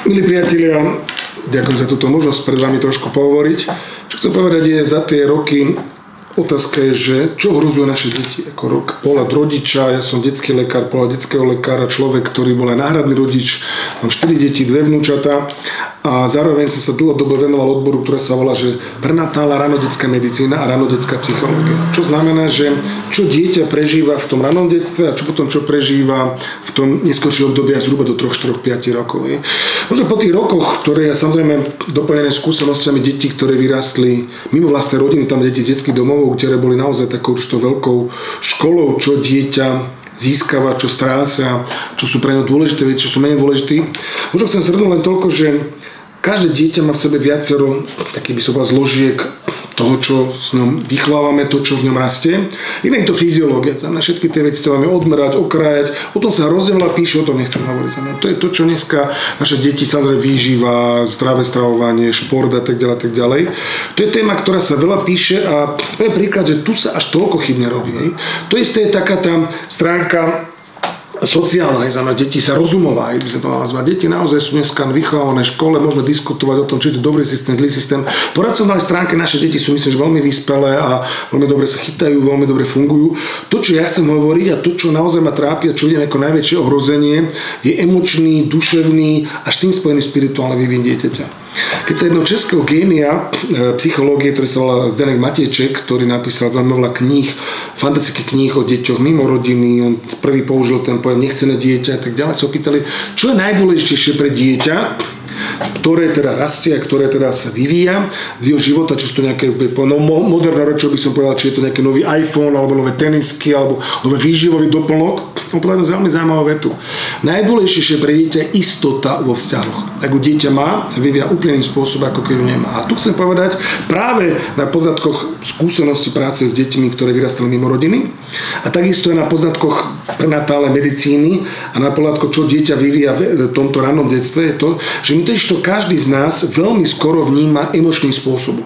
Milí priatelia, ďakujem za túto možnosť pred vami trošku pohovoriť. Čo chcem povedať je, za tie roky otázka je, že čo ohrozuje naše deti. Ako pohľad rodiča, ja som detský lekár, pohľad detského lekára, človek, ktorý bol aj náhradný rodič, mám 4 deti, 2 vnúčatá a zároveň som sa dlhodobo venoval odboru, ktoré sa volá, že prenatálna ranodetská medicína a ranodetská psychológia. Čo znamená, že čo dieťa prežíva v tom ranom detstve a čo potom prežíva v tom neskoršom období zhruba do 3, 4, 5 rokov. Možno po tých rokoch, ktoré ja samozrejme doplnené skúsenostiami detí, ktoré vyrástli mimo vlastnej rodiny, tam deti z detských domov, ktoré boli naozaj takou určitou veľkou školou, čo dieťa získava, čo stráca, čo sú pre ňo dôležité veci, čo sú menej dôležité. Možno chcem shrnúť len toľko, že každé dieťa má v sebe viacero takých by som povedal zložiek toho, čo s ňom vychovávame, to, čo v ňom rastie. Iné je to fyziológia. Na všetky tie veci to máme odmerať, okrájať. O tom sa rozdeľa píše, o tom nechcem hovoriť. To je to, čo dneska naše deti samozrejme výživa, zdravé stravovanie, šport a tak ďalej. To je téma, ktorá sa veľa píše a to je príklad, že tu sa až toľko chyb nerobí. To isté je taká tá stránka sociálna, znamená, deti sa rozumová, by sa to mala nazvať. Deti naozaj sú dneska vychovávané v škole, môžeme diskutovať o tom, či je to dobrý systém, zlý systém. Po racionálnej stránke naše deti sú, myslím, že veľmi vyspelé a veľmi dobre sa chytajú, veľmi dobre fungujú. To, čo ja chcem hovoriť a to, čo naozaj ma trápi a čo vidím ako najväčšie ohrozenie, je emočný, duševný a s tým spojený spirituálny vývin dieťaťa. Keď sa jedného českého génia psychológie, ktorý sa volá Zdeněk Matějček, ktorý napísal veľmi veľa kníh, fantastických kníh o deťoch mimo rodiny, on prvý použil ten pojem nechcené dieťa a tak ďalej, sa opýtali, čo je najdôležitejšie pre dieťa, ktoré teda rastie a ktoré teda sa vyvíja z jeho života, či sú to nejaké moderné rečo, by som povedal, či je to nejaký nový iPhone, alebo nové tenisky, alebo nový výživový doplnok. On povedal veľmi zaujímavú vetu. Najdôležitejšie pre dieťa je istota vo vzťahoch. Ak dieťa má, sa vyvíja úplným spôsobom, ako keď ju nemá. A tu chcem povedať práve na poznatkoch skúsenosti práce s deťmi, ktoré vyrastali mimo rodiny, a takisto aj na poznatkoch prenatálnej medicíny a na poznatkoch, čo dieťa vyvíja v tomto rannom detstve, je to, že my to každý z nás veľmi skoro vníma emočným spôsobom.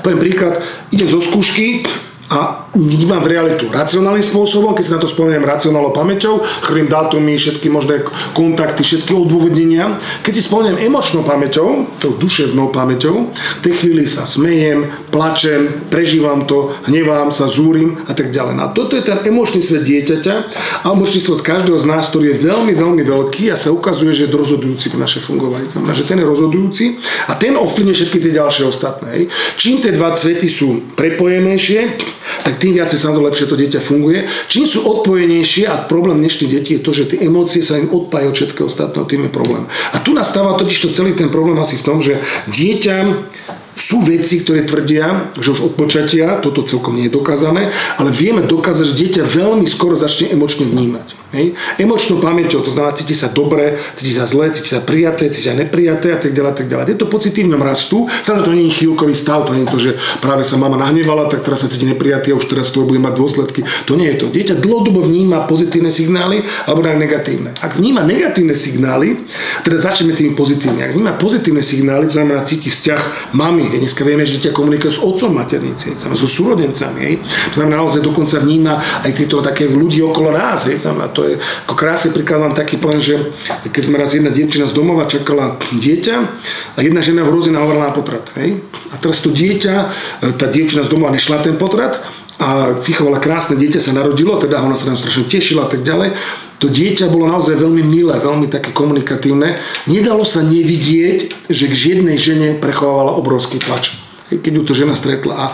Poviem príklad, idem zo skúšky a vnímam v realitu racionálnym spôsobom, keď si na to spomeniem racionálnou pamäťou, chrlím dátumy, všetky možné kontakty, všetky odôvodnenia. Keď si spomeniem emočnou pamäťou, tou duševnou pamäťou, v tej chvíli sa smejem, plačem, prežívam to, hnevám sa, zúrim a tak ďalej. A toto je ten emočný svet dieťaťa a emočný svet každého z nás, ktorý je veľmi, veľmi veľký a sa ukazuje, že je rozhodujúci pre naše fungovanie. Znamená, že ten je rozhodujúci a ten ovplyvňuje všetky tie ďalšie ostatné. Čím tie dva svety sú prepojenejšie, tak tým viacej samozrejme lepšie to dieťa funguje. Čím sú odpojenejšie a problém dnešných detí je to, že tie emócie sa im odpájajú od všetkého ostatného, tým je problém. A tu nastáva totiž to celý ten problém asi v tom, že dieťa sú veci, ktoré tvrdia, že už od počatia, toto celkom nie je dokázané, ale vieme dokázať, že dieťa veľmi skoro začne emočne vnímať. Emočnou pamäťou, to znamená, cíti sa dobre, cíti sa zle, cíti sa prijaté, cíti sa neprijaté a tak ďalej, tak ďalej. Tieto pocity v ňom rastú, samozrejme to nie je chvíľkový stav, to nie je to, že práve sa mama nahnevala, tak teraz sa cíti neprijatý a už teraz to bude mať dôsledky. To nie je to. Dieťa dlhodobo vníma pozitívne signály alebo negatívne. Ak vníma negatívne signály, teda začneme tými pozitívnymi. Ak vníma pozitívne signály, to znamená cíti vzťah mami. Dneska vieme, že dieťa komunikuje s otcom maternice, so súrodencami. To znamená, naozaj dokonca vníma aj tieto také ľudí okolo nás. To je ako krásny príklad, mám taký poviem, že keď sme raz jedna dievčina z domova čakala dieťa a jedna žena ho hrozne nahovorila na potrat. A teraz to dieťa, tá dievčina z domova nešla ten potrat a vychovala krásne dieťa, sa narodilo, teda ona sa tam strašne tešila a tak ďalej. To dieťa bolo naozaj veľmi milé, veľmi také komunikatívne. Nedalo sa nevidieť, že k žiadnej žene prechovávala obrovský plač, keď ju to žena stretla. A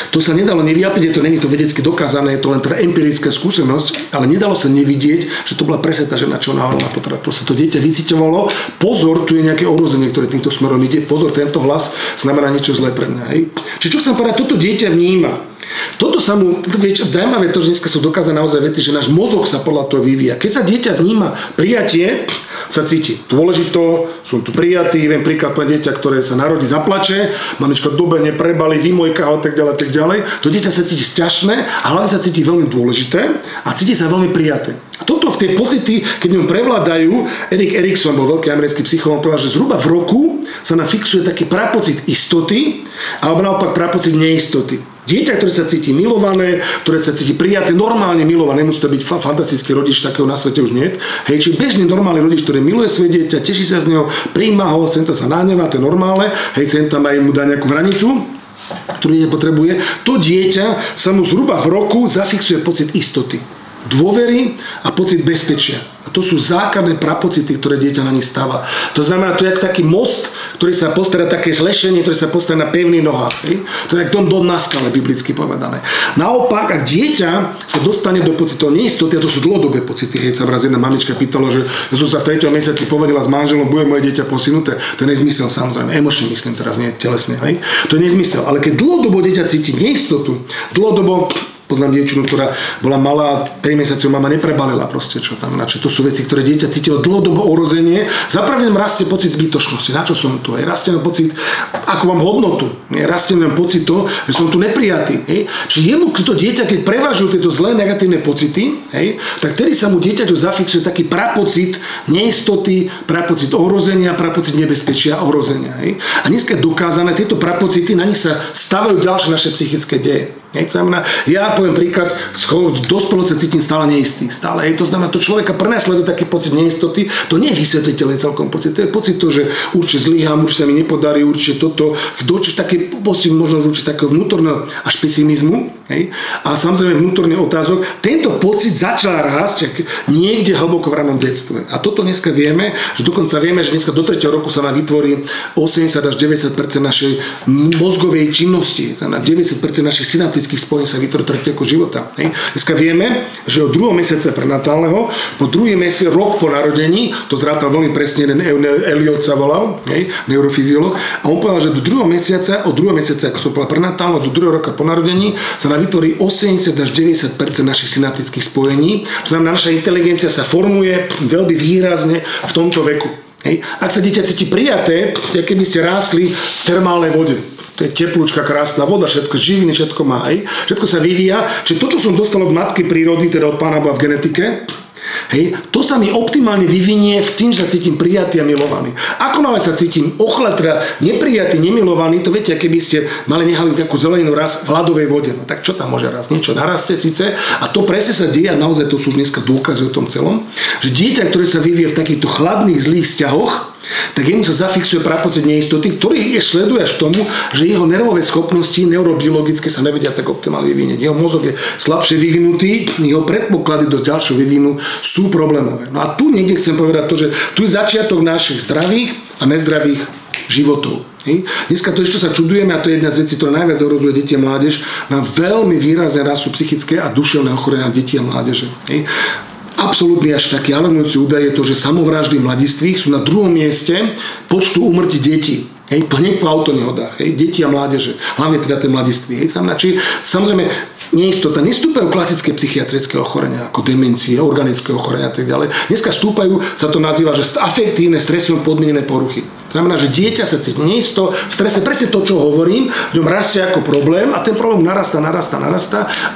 to sa nedalo nevyjapiť, to není to vedecky dokázané, je to len teda empirická skúsenosť, ale nedalo sa nevidieť, že to bola presne tá žena, čo nahovorila na potrat. To sa to dieťa vyciťovalo. Pozor, tu je nejaké ohrozenie, ktoré týmto smerom ide. Pozor, tento hlas znamená niečo zlé pre mňa. Čiže čo chcem povedať, toto dieťa vníma. Toto sa mu, zaujímavé to, že dneska sú dokázané naozaj vety, že náš mozog sa podľa toho vyvíja. Keď sa dieťa vníma prijatie, sa cíti dôležito, som tu prijatý, viem príklad pre dieťa, ktoré sa narodí, zaplače, mamička dobe neprebali, vymojka a tak ďalej. To dieťa sa cíti sťažné a hlavne sa cíti veľmi dôležité a cíti sa veľmi prijaté. A toto v tej pocity, keď ňom prevládajú, Erik Erikson bol veľký americký psychológ, povedal, že zhruba v roku sa nám fixuje taký prapocit istoty alebo naopak prapocit neistoty. Dieťa, ktoré sa cíti milované, ktoré sa cíti prijaté, normálne milované, nemusí to byť fantastický rodič, takého na svete už nie. Hej, či bežný normálny rodič, ktorý miluje svoje dieťa, teší sa z neho, prijíma ho, sem sa nahnevá, to je normálne, hej, sem tam aj mu dá nejakú hranicu, ktorú dieťa potrebuje. To dieťa sa mu zhruba v roku zafixuje pocit istoty, dôvery a pocit bezpečia. A to sú základné prapocity, ktoré dieťa na nich stáva. To znamená, to je ako taký most, ktorý sa postaví, také zlešenie, ktoré sa postaví na pevných nohách. To je ako dom na skale, biblicky povedané. Naopak, ak dieťa sa dostane do pocitov neistoty, a to sú dlhodobé pocity, hej, sa raz jedna mamička pýtala, že ja som sa v 3. mesiaci povedala s manželom, bude moje dieťa posunuté. To je nezmysel, samozrejme, emočne myslím teraz, nie telesne, hej. To je nezmysel, ale keď dlhodobo dieťa cíti neistotu, dlhodobo poznám dievčinu, ktorá bola malá, 3 mesiacov mama neprebalila proste, čo tam načí. To sú veci, ktoré dieťa cítilo dlhodobo ohrozenie. Za prvým rastie pocit zbytočnosti. Na čo som tu? Rastie nám pocit, ako mám hodnotu. Rastie nám pocit to, že som tu neprijatý. Čiže to dieťa, keď prevažujú tieto zlé negatívne pocity, tak tedy sa mu dieťaťu zafixuje taký prapocit neistoty, prapocit ohrozenia, prapocit nebezpečia, ohrozenia. A dneska je dokázané, tieto prapocity, na nich sa stavajú ďalšie naše psychické deje. To znamená, ja poviem príklad, dospelo sa cítim stále neistý. Stále. To znamená, to človeka prenasleduje taký pocit neistoty. To nie je vysvetliteľný celkom pocit. To je pocit to, že určite zlyhám, určite sa mi nepodarí, určite toto. Taký pocit možno určite takého vnútorného až pesimizmu. A samozrejme vnútorný otázok. Tento pocit začal rásť niekde hlboko v ranom detstve. A toto dneska vieme, že dokonca vieme, že dneska do 3. roku sa nám vytvorí 80 až 90% našej mozgovej činnosti. 90% našich synaptických spojení sa vytvorí 3. roku života. Dneska vieme, že od 2. mesiaca prenatálneho, po 2. mesiac, rok po narodení, to zrátal veľmi presne, jeden Eliot sa volal, neurofyziolog, a on povedal, že od 2. mesiaca, ako som povedal prenatálneho, do 2. roka po narodení sa nám vytvorí 80 až 90% našich synaptických spojení. To znamená, naša inteligencia sa formuje veľmi výrazne v tomto veku. Ak sa dieťa cíti prijaté, ako keby ste rástli v termálnej vode. To je teplúčka, krásna voda, všetko živiny, všetko má. Všetko sa vyvíja. Čiže to, čo som dostal od matky prírody, teda od Pána Boha v genetike, to sa mi optimálne vyvinie v tým, že sa cítim prijatý a milovaný. Ako náhle sa cítim teda neprijatý, nemilovaný, to viete, keby ste mali nehali nejakú zeleninu raz v ľadovej vode. No tak čo tam môže raz? Niečo narastie síce a to presne sa deje a naozaj to sú dneska dôkazy o tom celom, že dieťa, ktoré sa vyvie v takýchto chladných, zlých vzťahoch, tak jemu sa zafixuje prapocit neistoty, ktorý sleduje až tomu, že jeho nervové schopnosti neurobiologické sa nevedia tak optimálne vyvinieť. Jeho mozog je slabšie vyvinutý, jeho predpoklady do ďalšieho vývinu sú problémové. No a tu niekde chcem povedať to, že tu je začiatok našich zdravých a nezdravých životov. Dneska to ešte sa čudujeme a to je jedna z vecí, ktorá najviac ohrozuje deti a mládež, na veľmi výrazne rastú psychické a duševné ochorenia detí a mládeže. Absolútne až taký alarmujúci údaj je to, že samovraždy mladistvých sú na 2. mieste počtu úmrtí detí. Hneď po autonehodách. Deti a mládeže. Hlavne teda tie mladiství. Samozrejme, neistota. Nestúpajú klasické psychiatrické ochorenia, ako demencie, organické ochorenia a tak ďalej. Dneska stúpajú, sa to nazýva, že afektívne, stresom podmienené poruchy. To znamená, že dieťa sa cíti neisto, v strese, presne to, čo hovorím, v ňom rastie ako problém a ten problém narastá,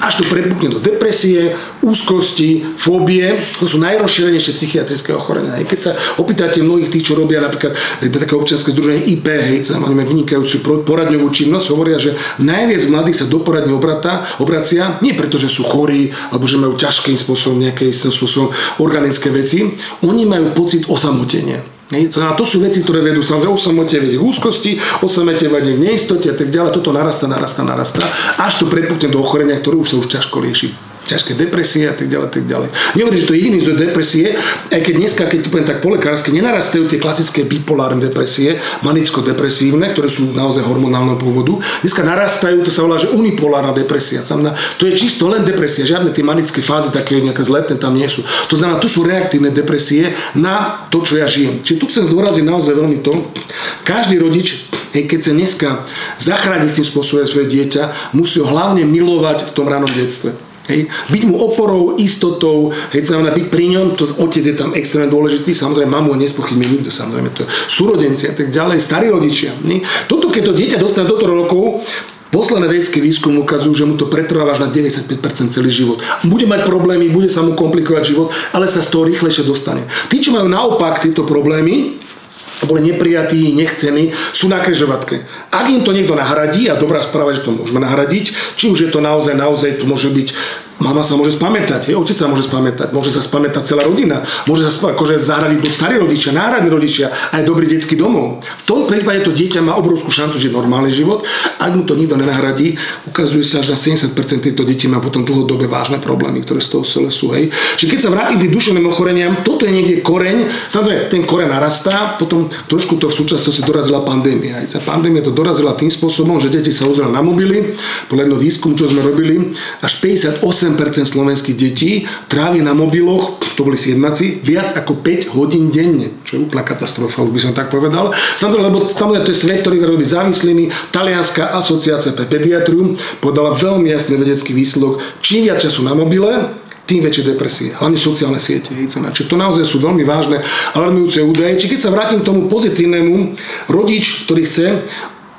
až to prepukne do depresie, úzkosti, fóbie. To sú najrozšírenejšie psychiatrické ochorenia. Keď sa opýtate mnohých tých, čo robia napríklad také občianske združenie IP, to znamená vynikajúcu poradňovú činnosť, hovoria, že najviac mladých sa do poradne obracia, nie preto, že sú chorí, alebo že majú ťažkým spôsobom nejaké spôsobom organické veci, oni majú pocit osamotenia. To sú veci, ktoré vedú samozrejme osamotenie v úzkosti, osamotenie v neistote a tak ďalej. Toto narastá, až to prepukne do ochorenia, ktoré už sa už ťažko lieši. Ťažké depresie a tak ďalej. Nehovorím, že to je jediný zdroj depresie, aj keď dneska, keď to poviem tak po lekársky, nenarastajú tie klasické bipolárne depresie, manicko-depresívne, ktoré sú naozaj hormonálneho pôvodu. Dneska narastajú, to sa volá, že unipolárna depresia. To je čisto len depresia, žiadne tie manické fázy také nejaké zletné tam nie sú. To znamená, tu sú reaktívne depresie na to, čo ja žijem. Čiže tu chcem zdôraziť naozaj veľmi to, každý rodič, keď sa dneska zachráni s tým spôsobom svoje dieťa, musí ho hlavne milovať v tom ranom detstve. Byť mu oporou, istotou, znamená byť pri ňom, to otec je tam extrémne dôležitý, samozrejme mamu nespochybne nikto, samozrejme to je súrodenci a tak ďalej, starí rodičia. Toto, keď to dieťa dostane do 3 rokov, posledné vedecké výskum ukazujú, že mu to pretrváva až na 95% celý život. Bude mať problémy, bude sa mu komplikovať život, ale sa z toho rýchlejšie dostane. Tí, čo majú naopak tieto problémy, boli neprijatí, nechcení, sú na križovatke. Ak im to niekto nahradí, a dobrá správa, že to môžeme nahradiť, či už je to naozaj to môže byť, mama sa môže spamätať, otec sa môže spamätať, môže sa spamätať celá rodina, môže sa akože zahradiť do starí rodičia, náhradní rodičia, aj dobrý detský domov. V tom prípade to dieťa má obrovskú šancu žiť normálny život. Ak mu to nikto nenahradí, ukazuje sa, že na 70% týchto detí má potom dlhodobé vážne problémy, ktoré z toho celé sú. Hej. Čiže keď sa vrátim k tým duševným ochoreniam, toto je niekde koreň, samozrejme ten koreň narastá, potom trošku to v súčasnosti dorazila pandémia. Aj pandémia to dorazila tým spôsobom, že deti sa uzreli na mobily, podľa jedného výskumu, čo sme robili, až 58% slovenských detí trávi na mobiloch, to boli siedmaci, viac ako 5 hodín denne, čo je úplná katastrofa, už by som tak povedal. Samozrejme, lebo tam to je svet, ktorý robí závislými. Talianská asociácia pre pediatriu podala veľmi jasný vedecký výsledok. Čím viac času na mobile, tým väčšie depresie, hlavne sociálne siete. Čiže to naozaj sú veľmi vážne alarmujúce údaje. Či keď sa vrátim k tomu pozitívnemu, rodič, ktorý chce,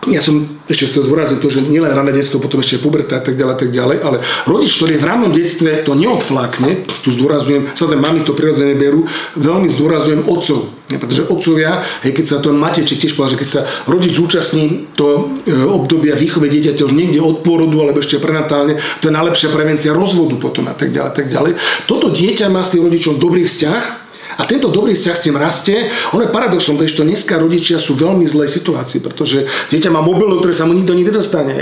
ja som ešte chcel zdôrazniť to, že nielen rané detstvo, potom ešte puberta a tak ďalej, ale rodič, ktorý v ranom detstve to neodflákne, tu zdôrazňujem, samozrejme mami to prirodzene berú, veľmi zdôrazňujem otcov. Pretože otcovia, keď sa to Mateček tiež povedal, že keď sa rodič zúčastní to obdobia výchovy dieťaťa už niekde od pôrodu alebo ešte prenatálne, to je najlepšia prevencia rozvodu potom a tak ďalej. Toto dieťa má s tým rodičom dobrý vzťah. A tento dobrý vzťah s tým rastie. Ono je paradoxom, že dneska rodičia sú veľmi zlej situácii, pretože dieťa má mobil, do ktoré sa mu nikto nedostane.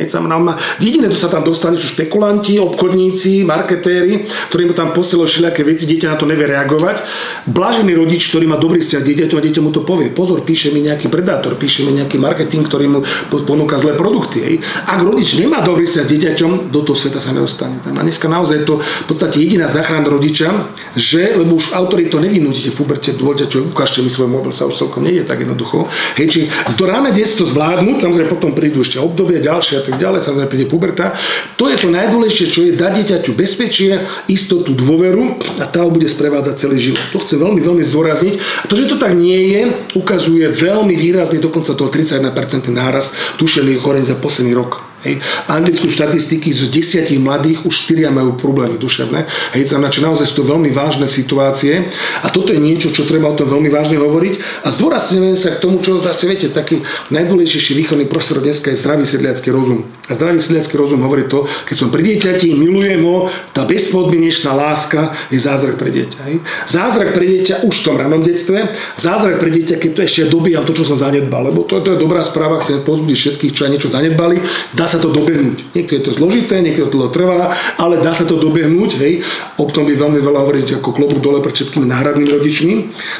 Jediné, čo sa tam dostane, sú špekulanti, obchodníci, marketéri, ktorí mu tam posielajú všelijaké veci, dieťa na to nevie reagovať. Blažený rodič, ktorý má dobrý vzťah s dieťaťom, a dieťa mu to povie. Pozor, píše mi nejaký predátor, píše mi nejaký marketing, ktorý mu ponúka zlé produkty. Ak rodič nemá dobrý vzťah s dieťaťom, do toho sveta sa nedostane. A dneska naozaj to v podstate jediná záchrana rodiča, že lebo už autori to nevinúti v puberte, dôvoľte, čo ukážte mi svoj mobil, sa už celkom nejde tak jednoducho. Hej, či to ráne detstvo zvládnuť, samozrejme potom prídu ešte obdobie ďalšie a tak ďalej, samozrejme príde puberta. To je to najdôležitejšie, čo je dať dieťaťu bezpečie, istotu, dôveru a tá ho bude sprevádzať celý život. To chcem veľmi, veľmi zdôrazniť. A to, že to tak nie je, ukazuje veľmi výrazný, dokonca toho 31% nárast duševných ochorení za posledný rok. Hej. Anglickú štatistiky z 10 mladých už 4 majú problémy duševné. Hej, znamená, že naozaj sú to veľmi vážne situácie a toto je niečo, čo treba o tom veľmi vážne hovoriť a zdôrazňujeme sa k tomu, čo zase viete, taký najdôležitejší výchovný prostor dneska je zdravý sedliacky rozum. A zdravý sedliacky rozum hovorí to, keď som pri dieťati, milujem ho, tá bezpodmienečná láska je zázrak pre dieťa. Hej. Zázrak pre dieťa už v tom ranom detstve, zázrak pre dieťa, keď to ešte dobíjam to, čo som zanedbal, lebo to je dobrá správa, chcem povzbudiť všetkých, čo aj niečo zanedbali, dá sa to dobehnúť. Niekedy je to zložité, niekedy to trvá, ale dá sa to dobehnúť, hej. O tom by veľmi veľa hovoriť ako klobúk dole pre všetkými náhradnými rodičmi.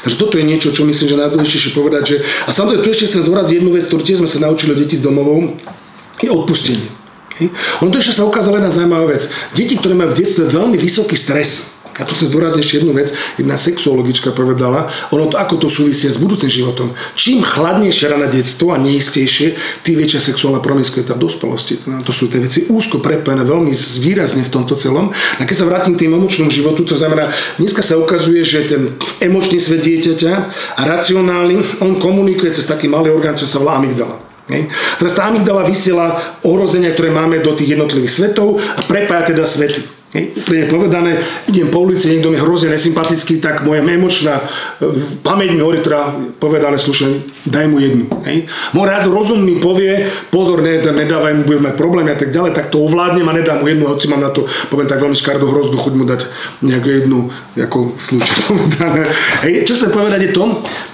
Takže toto je niečo, čo myslím, že najdôležitejšie povedať, že a samozrejme tu ešte chcem zdôrazniť jednu vec, ktorú tiež sme sa naučili deti z domovou, je odpustenie. Hej. Ono to ešte sa ukázala jedna zaujímavá vec. Deti, ktoré majú v detstve veľmi vysoký stres, a tu sa zdôrazní ešte jednu vec, jedna sexuologička povedala, ono to ako to súvisí s budúcim životom. Čím chladnejšie rané detstvo a neistejšie, tým väčšia sexuálna promiskuita v dospelosti. To sú tie veci úzko prepojené veľmi výrazne v tomto celom. A keď sa vrátim k tým emočnému životu, to znamená, dneska sa ukazuje, že ten emočný svet dieťaťa a racionálny, on komunikuje cez taký malý orgán, čo sa volá amygdala. Hej. Teraz tá amygdala vysiela ohrozenia, ktoré máme do tých jednotlivých svetov a prepája teda svety. Úplne povedané, idem po ulici, niekto mi hrozne nesympatický, tak moja emočná pamäť mi hovorí, teda povedané slušne, daj mu jednu. Hej. Môj rozum mi povie, pozor, nedávaj mu, budeme mať problémy a tak ďalej, tak to ovládnem a nedám mu jednu, hoci mám na to, poviem tak veľmi škaredú hrozdu, chuť mu dať nejakú jednu, ako slušne povedané. Hej. Čo chcem povedať je to,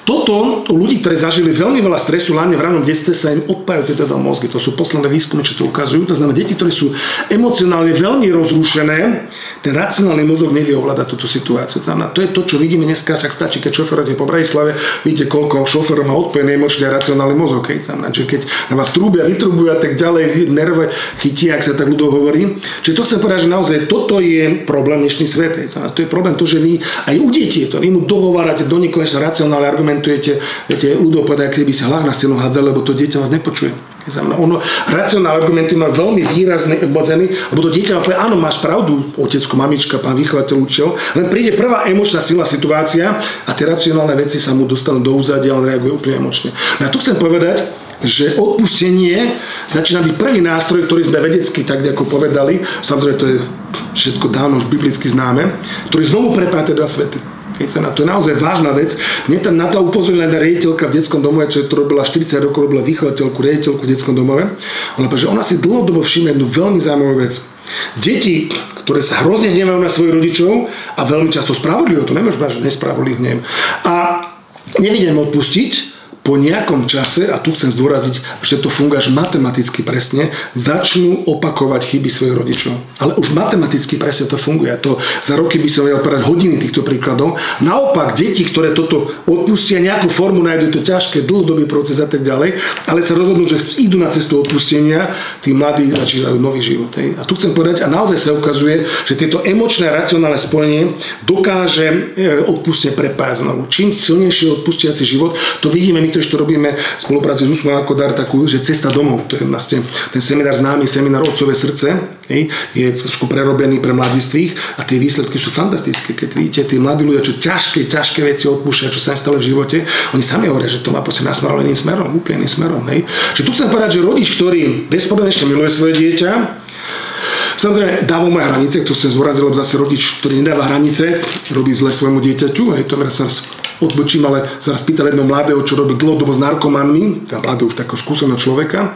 toto u ľudí, ktorí zažili veľmi veľa stresu, hlavne v ranom detstve, sa im odpájajú tieto mozgy. To sú posledné výskumy, čo to ukazujú. To znamená, deti, ktoré sú emocionálne veľmi rozrušené, ten racionálny mozog nevie ovládať túto situáciu. To je to, čo vidíme dneska, sa stačí, keď šoferujete po Bratislave, vidíte, koľko šoferov má odpojený emočný a racionálny mozog. Keď na vás trúbia, vytrubujú a tak ďalej, nerve chytia, ak sa tak ľudovo hovorí. Čiže to chcem povedať, že naozaj toto je problém dnešný svet. To je problém to, že vy aj u detí to, vy mu dohovárate do nekonečna racionálne argumentujete, viete, ľudovo povedať, keby si hlava na stenu hádzali, lebo to dieťa vás nepočuje. Ono, racionálne argumenty má veľmi výrazný obmedzený, lebo to dieťa má povedať, áno, máš pravdu, otecko, mamička, pán vychovateľ učil, len príde prvá emočná silná situácia a tie racionálne veci sa mu dostanú do úzadia a on reaguje úplne emočne. No a tu chcem povedať, že odpustenie začína byť prvý nástroj, ktorý sme vedecky, tak ako povedali, samozrejme to je všetko dávno už biblicky známe, ktorý znovu prepája tie dva svety. To je naozaj vážna vec. Mne tam na to upozorila jedna riaditeľka v detskom domove, čo to robila 40 rokov, robila vychovateľku, riaditeľku v detskom domove. Ona povedala, že ona si dlhodobo všimne jednu veľmi zaujímavú vec. Deti, ktoré sa hrozne hnevajú na svojich rodičov a veľmi často spravodlivo, to nemôžeš mať, že nespravodlivý hnev. A nevedia im odpustiť, po nejakom čase, a tu chcem zdôraziť, že to funguje až matematicky presne, začnú opakovať chyby svojich rodičov. Ale už matematicky presne to funguje. To za roky by som vedel povedať hodiny týchto príkladov. Naopak, deti, ktoré toto odpustia, nejakú formu nájdu, to ťažké, dlhodobý proces a tak ďalej, ale sa rozhodnú, že idú na cestu odpustenia, tí mladí začínajú nový život. A tu chcem povedať, a naozaj sa ukazuje, že tieto emočné a racionálne spojenie dokáže odpustenie prepájať znovu. Čím silnejší odpustiaci život, to vidíme my, to robíme v spolupráci s Úsmevom ako dar takú, že cesta domov, to je vlastne ten seminár známy, seminár Otcové srdce, je trošku prerobený pre mladistvých a tie výsledky sú fantastické, keď vidíte tí mladí ľudia, čo ťažké veci odpúšťajú, čo sa im stalo v živote, oni sami hovoria, že to má proste nasmerovaným smerom, úplne iným smerom. Že tu chcem povedať, že rodič, ktorý bezpodmienečne miluje svoje dieťa, samozrejme dáva mu aj hranice, to chcem zvoraziť, lebo zase rodič, ktorý nedáva hranice, robí zle svojmu dieťaťu, to sa odbočím, ale sa raz pýtal jedného mladého, čo robí dlhodobo s narkomanmi, tá mladého už takého skúseného človeka,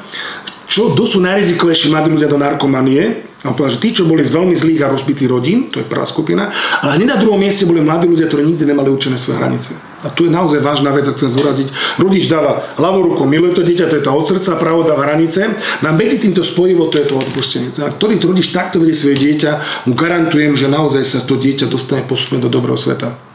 kto sú najrizikovejší mladí ľudia do narkomanie. A on povedal, že tí, čo boli z veľmi zlých a rozbitých rodín, to je prvá skupina, ale hneď na druhom mieste boli mladí ľudia, ktorí nikdy nemali určené svoje hranice. A tu je naozaj vážna vec, ak chcem zdôraziť. Rodič dáva ľavou rukou, miluje to dieťa, to je to od srdca, pravo dáva hranice. Na medzi týmto spojivo to je to odpustenie. A ktorý rodič takto vedie svoje dieťa, mu garantujem, že naozaj sa to dieťa dostane postupne do dobrého sveta.